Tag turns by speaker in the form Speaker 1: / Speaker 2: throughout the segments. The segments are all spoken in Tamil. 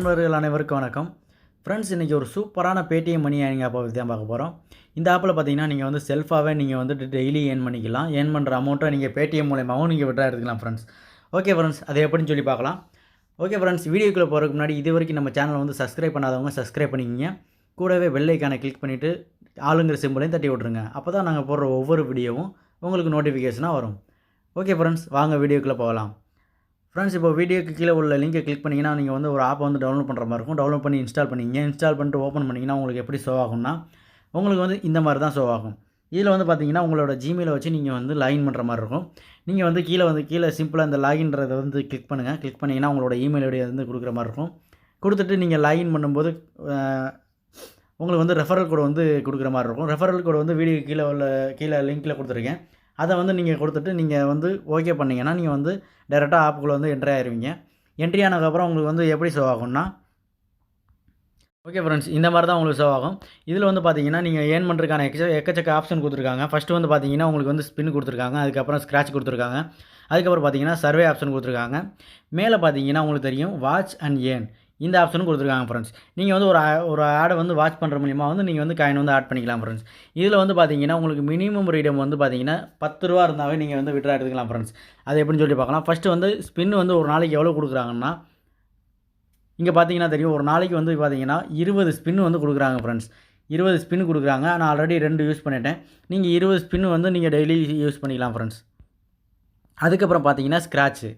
Speaker 1: நண்பர்கள் அனைவருக்கும் வணக்கம். ஃப்ரெண்ட்ஸ், இன்றைக்கி ஒரு சூப்பரான பேடிஎம் மணி ஏர்னிங் ஆப்பை பற்றி தான் பார்க்க போகிறோம். இந்த ஆப்பில் பார்த்தீங்கன்னா நீங்கள் வந்து செல்ஃபாகவே நீங்கள் வந்துட்டு டெய்லி ஏர்ன் பண்ணிக்கலாம். ஏர்ன் பண்ணுற அமௌண்ட்டை நீங்கள் பேடிஎம் மூலமாகவும் நீங்கள் விட்ரா எடுத்துக்கலாம் ஃப்ரெண்ட்ஸ். ஓகே ஃப்ரெண்ட்ஸ், அது எப்படின்னு சொல்லி பார்க்கலாம். ஓகே ஃப்ரெண்ட்ஸ், வீடியோக்குள்ளே போகிறதுக்கு முன்னாடி இது வரைக்கும் நம்ம சேனலை வந்து சப்ஸ்கிரைப் பண்ணாதவங்க சப்ஸ்கிரைப் பண்ணிக்கிங்க. கூடவே பெல் ஐக்கானை கிளிக் பண்ணிவிட்டு ஆளுங்கிற சிம்பிளையும் தட்டி விட்ருங்க. அப்போ தான் நாங்கள் போடுற ஒவ்வொரு வீடியோவும் உங்களுக்கு நோட்டிஃபிகேஷனாக வரும். ஓகே ஃப்ரெண்ட்ஸ், வாங்க வீடியோக்குள்ளே போகலாம். ஃப்ரெண்ட்ஸ், இப்போ வீடியோக்கு கீழே உள்ள லிங்கை கிளிக் பண்ணிங்கன்னா நீங்கள் வந்து ஒரு ஆப்பை வந்து டவுன்லோட் பண்ணுற மாதிரி இருக்கும். டவுன்லோட் பண்ணி இன்ஸ்டால் பண்ணிங்க. இன்ஸ்டால் பண்ணிட்டு ஓப்பன் பண்ணிங்கன்னா உங்களுக்கு எப்படி ஷோ ஆகும்னா உங்களுக்கு வந்து இந்த மாதிரி தான் ஷோ ஆகும். இதில் வந்து பார்த்தீங்கன்னா உங்களோட ஜிமெயிலை வச்சு நீங்கள் வந்து லாகின் பண்ணுற மாதிரி இருக்கும். நீங்கள் வந்து கீழே சிம்பிளாக இந்த லாகின்றதை வந்து கிளிக் பண்ணுங்கள். கிளிக் பண்ணிங்கன்னா உங்களோட இமெயில் ஐடி வந்து கொடுக்குற மாதிரி இருக்கும். கொடுத்துட்டு நீங்கள் லாகின் பண்ணும்போது உங்களுக்கு வந்து ரெஃபரல் கோடு வந்து கொடுக்குற மாதிரி இருக்கும். ரெஃபரல் கோடு வந்து வீடியோ கீழே லிங்க்கில் கொடுத்துருக்கேன். அதை வந்து நீங்கள் கொடுத்துட்டு நீங்கள் வந்து ஓகே பண்ணிங்கன்னா நீங்கள் வந்து டேரெக்டாக ஆப்புக்குள்ளே வந்து என்ட்ரி ஆகிருவீங்க. என்ட்ரி ஆனதுக்கப்புறம் உங்களுக்கு வந்து எப்படி ஷோ ஆகும்னா ஓகே ஃப்ரெண்ட்ஸ், இந்த மாதிரி தான் உங்களுக்கு ஷோ ஆகும். இதில் வந்து பார்த்தீங்கன்னா நீங்கள் ஏர்ன் பண்ணுறதுக்கான எக்கச்சக்க ஆப்ஷன் கொடுத்துருக்காங்க. ஃபஸ்ட்டு வந்து பார்த்தீங்கன்னா உங்களுக்கு வந்து ஸ்பின் கொடுத்துருக்காங்க. அதுக்கப்புறம் ஸ்க்ராட்ச் கொடுத்துருக்காங்க. அதுக்கப்புறம் பார்த்தீங்கன்னா சர்வே ஆப்ஷன் கொடுத்துருக்காங்க. மேலே பார்த்தீங்கன்னா உங்களுக்கு தெரியும் வாட்ச் அண்ட் ஏர்ன் இந்த ஆப்ஷனும் கொடுத்துருக்காங்க ஃப்ரெண்ட்ஸ். நீங்கள் வந்து ஒரு ஆடை வந்து வாட்ச் பண்ணுற மூலிமா வந்து நீங்கள் வந்து காயின் வந்து ஆட் பண்ணிக்கலாம் ஃப்ரெண்ட்ஸ். இதில் வந்து பார்த்தீங்கன்னா உங்களுக்கு மினிமம் ரீடம் வந்து பார்த்தீங்கன்னா 10 ரூபா இருந்தாவே நீங்கள் வந்து விட்ரா எடுத்துக்கலாம் ஃப்ரெண்ட்ஸ். அது எப்படின்னு சொல்லி பார்க்கலாம். ஃபஸ்ட்டு வந்து ஸ்பின் வந்து ஒரு நாளைக்கு எவ்வளோ கொடுக்குறாங்கன்னா இங்கே பார்த்தீங்கன்னா தெரியும். ஒரு நாளைக்கு வந்து பார்த்தீங்கன்னா 20 ஸ்பின் வந்து கொடுக்குறாங்க ஃப்ரெண்ட்ஸ். 20 ஸ்பின் கொடுக்குறாங்க. நான் ஆல்ரெடி 2 யூஸ் பண்ணிட்டேன். நீங்கள் 20 ஸ்பின் வந்து நீங்கள் டெய்லி யூஸ் பண்ணிக்கலாம் ஃப்ரெண்ட்ஸ். அதுக்கப்புறம் பார்த்தீங்கன்னா ஸ்க்ராட்ச்சு.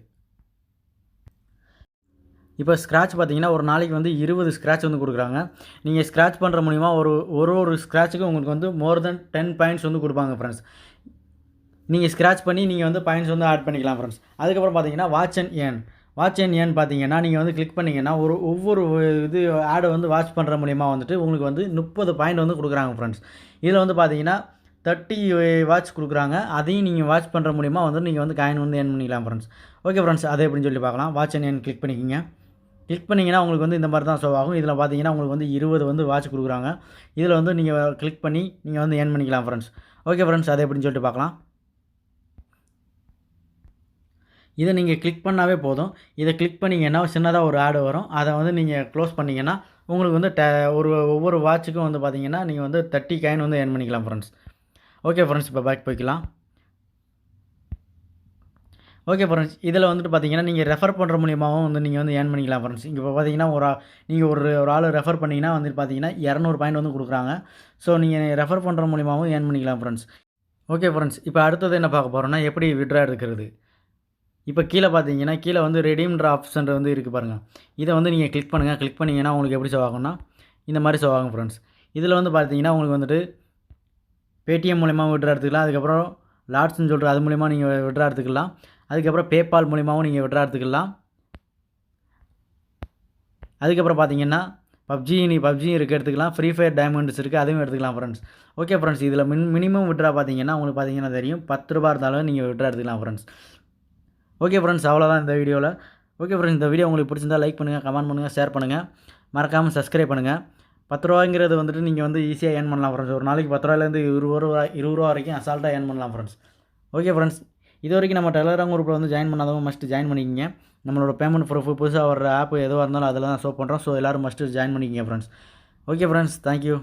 Speaker 1: இப்போ ஸ்க்ராட்ச் பார்த்தீங்கன்னா ஒரு நாளைக்கு வந்து 20 ஸ்க்ராட்ச் வந்து கொடுக்குறாங்க. நீங்கள் ஸ்க்ராட்ச் பண்ணுற மூலிமா ஒரு ஸ்க்ராட்சுக்கு உங்களுக்கு வந்து மோர் தென் 10 பாயிண்ட்ஸ் வந்து கொடுப்பாங்க ஃப்ரெண்ட்ஸ். நீங்கள் ஸ்க்ராட்ச் பண்ணி நீங்கள் வந்து பாயிண்ட்ஸ் வந்து ஆட் பண்ணிக்கலாம் ஃப்ரெண்ட்ஸ். அதுக்கப்புறம் பார்த்தீங்கன்னா வாட்ச் அண்ட் ஏர்ன் பார்த்தீங்கன்னா நீங்கள் வந்து கிளிக் பண்ணிங்கன்னா ஒவ்வொரு இது ஆடை வந்து வாட்ச் பண்ணுற மூலிமா வந்துட்டு உங்களுக்கு வந்து 30 பாயிண்ட் வந்து கொடுக்குறாங்க ஃப்ரெண்ட்ஸ். இதில் வந்து பார்த்தீங்கன்னா 30 வாட்ச் கொடுக்குறாங்க. அதையும் நீங்கள் வாட்ச் பண்ணுற மூலிமா வந்து நீங்கள் வந்து காயின் வந்து ஏர்ன் பண்ணிக்கலாம் ஃப்ரெண்ட்ஸ். ஓகே ஃப்ரெண்ட்ஸ், அதை எப்படின்னு சொல்லி பார்க்கலாம். வாட்ச் அண்ட் ஏர்ன் கிளிக் பண்ணிக்கிங்க. கிளிக் பண்ணிங்கன்னா உங்களுக்கு வந்து இந்த மாதிரி தான் ஷோ ஆகும். இதில் பார்த்தீங்கன்னா உங்களுக்கு வந்து 20 வந்து வாட்ச் கொடுக்குறாங்க. இதில் வந்து நீங்கள் கிளிக் பண்ணி நீங்கள் வந்து ஏர்ன் பண்ணிக்கலாம் ஃப்ரெண்ட்ஸ். ஓகே ஃப்ரெண்ட்ஸ், அதை எப்படின்னு சொல்லிட்டு பார்க்கலாம். இதை நீங்கள் கிளிக் பண்ணாவே போதும். இதை கிளிக் பண்ணிங்கன்னா சின்னதாக ஒரு ஆடு வரும். அதை வந்து நீங்கள் க்ளோஸ் பண்ணிங்கன்னா உங்களுக்கு வந்து ஒவ்வொரு வாட்சுக்கும் வந்து பார்த்தீங்கன்னா நீங்கள் வந்து 30 காயின் வந்து ஏர்ன் பண்ணிக்கலாம் ஃப்ரெண்ட்ஸ். ஓகே ஃப்ரெண்ட்ஸ், இப்போ பேக் போய்க்கலாம். ஓகே ஃப்ரெண்ட்ஸ், இதில் வந்துட்டு பார்த்தீங்கன்னா நீங்கள் ரெஃபர் பண்ணுற மூலியமாகவும் வந்து நீங்கள் வந்து ஏர்ன் பண்ணிக்கலாம் ஃப்ரெண்ட்ஸ். இங்கே இப்போ பார்த்தீங்கன்னா நீங்கள் ஒரு ஆள் ரெஃபர் பண்ணிங்கன்னா வந்து பார்த்தீங்கன்னா 200 பாயிண்ட் வந்து கொடுக்குறாங்க. ஸோ நீங்கள் ரெஃபர் பண்ணுற மூலியமாகவும் ஏர்ன் பண்ணிக்கலாம் ஃப்ரெண்ட்ஸ். ஓகே ஃப்ரெண்ட்ஸ், இப்போ அடுத்தது என்ன பார்க்க போகிறோன்னா எப்படி விட்ரா எடுக்கிறது. இப்போ கீழே பார்த்தீங்கன்னா கீழே வந்து ரெடீம்ன்ற ஆப்ஷன் வந்து இருக்குது பாருங்கள். இதை வந்து நீங்கள் கிளிக் பண்ணுங்கள். கிளிக் பண்ணிங்கன்னா உங்களுக்கு எப்படி ஷோ ஆகும்னா இந்த மாதிரி ஷோ ஆகும் ஃப்ரெண்ட்ஸ். இதில் வந்து பார்த்தீங்கன்னா உங்களுக்கு வந்துட்டு பேடிஎம் மூலிமா விட்ரா எடுத்துக்கலாம். அதுக்கப்புறம் லாட்ஸ்ன்னு சொல்கிற அது மூலிமா நீங்கள் விட்ரா எடுத்துக்கலாம். அதுக்கப்புறம் பேபால் மூலிமாவும் நீங்கள் விட்ரா எடுத்துக்கலாம். அதுக்கப்புறம் பார்த்தீங்கன்னா பப்ஜியும் இருக்குது, எடுத்துக்கலாம். ஃப்ரீ ஃபயர் டைமண்ட்ஸ் இருக்குது, அதையும் எடுத்துக்கலாம் ஃப்ரெண்ட்ஸ். ஓகே ஃப்ரெண்ட்ஸ், இதில் மினிமம் விட்ரா பார்த்தீங்கன்னா உங்களுக்கு பார்த்தீங்கன்னா தெரியும் 10 ரூபா இருந்தாலும் நீங்கள் விட்ரா எடுத்துக்கலாம் ஃப்ரெண்ட்ஸ். ஓகே ஃப்ரெண்ட்ஸ், அவ்வளோதான் இந்த வீடியோவில். ஓகே ஃப்ரெண்ட்ஸ், இந்த வீடியோ உங்களுக்கு பிடிச்சிருந்தால் லைக் பண்ணுங்கள், கமெண்ட் பண்ணுங்கள், ஷேர் பண்ணுங்கள், மறக்காமல் சப்ஸ்கிரைப் பண்ணுங்கள். 10 ரூபாங்கிறது வந்துட்டு நீங்கள் வந்து ஈஸியாக ஏர்ன் பண்ணலாம் ஃப்ரெண்ட்ஸ். ஒரு நாளைக்கு 10 ரூபாயிலேருந்து 20 ரூபா வரைக்கும் அசால்ட்டாக ஏர்ன் பண்ணலாம் ஃப்ரெண்ட்ஸ். ஓகே ஃப்ரெண்ட்ஸ், இது வரைக்கும் நம்ம டெலகிராம் குரூப்பில் வந்து ஜாயின் பண்ணாதவங்க மஸ்ட்டு ஜாயின் பண்ணிக்கிங்க. நம்மளோட பேமெண்ட் ப்ரூஃப் புதுசாக வர ஆப் எதுவாக இருந்தாலும் அதில் தான் ஷோ பண்ணுறோம். ஸோ எல்லோரும் மஸ்ட்டு ஜாயின் பண்ணிக்கிங்க ஃப்ரெண்ட்ஸ். Okay friends, thank you.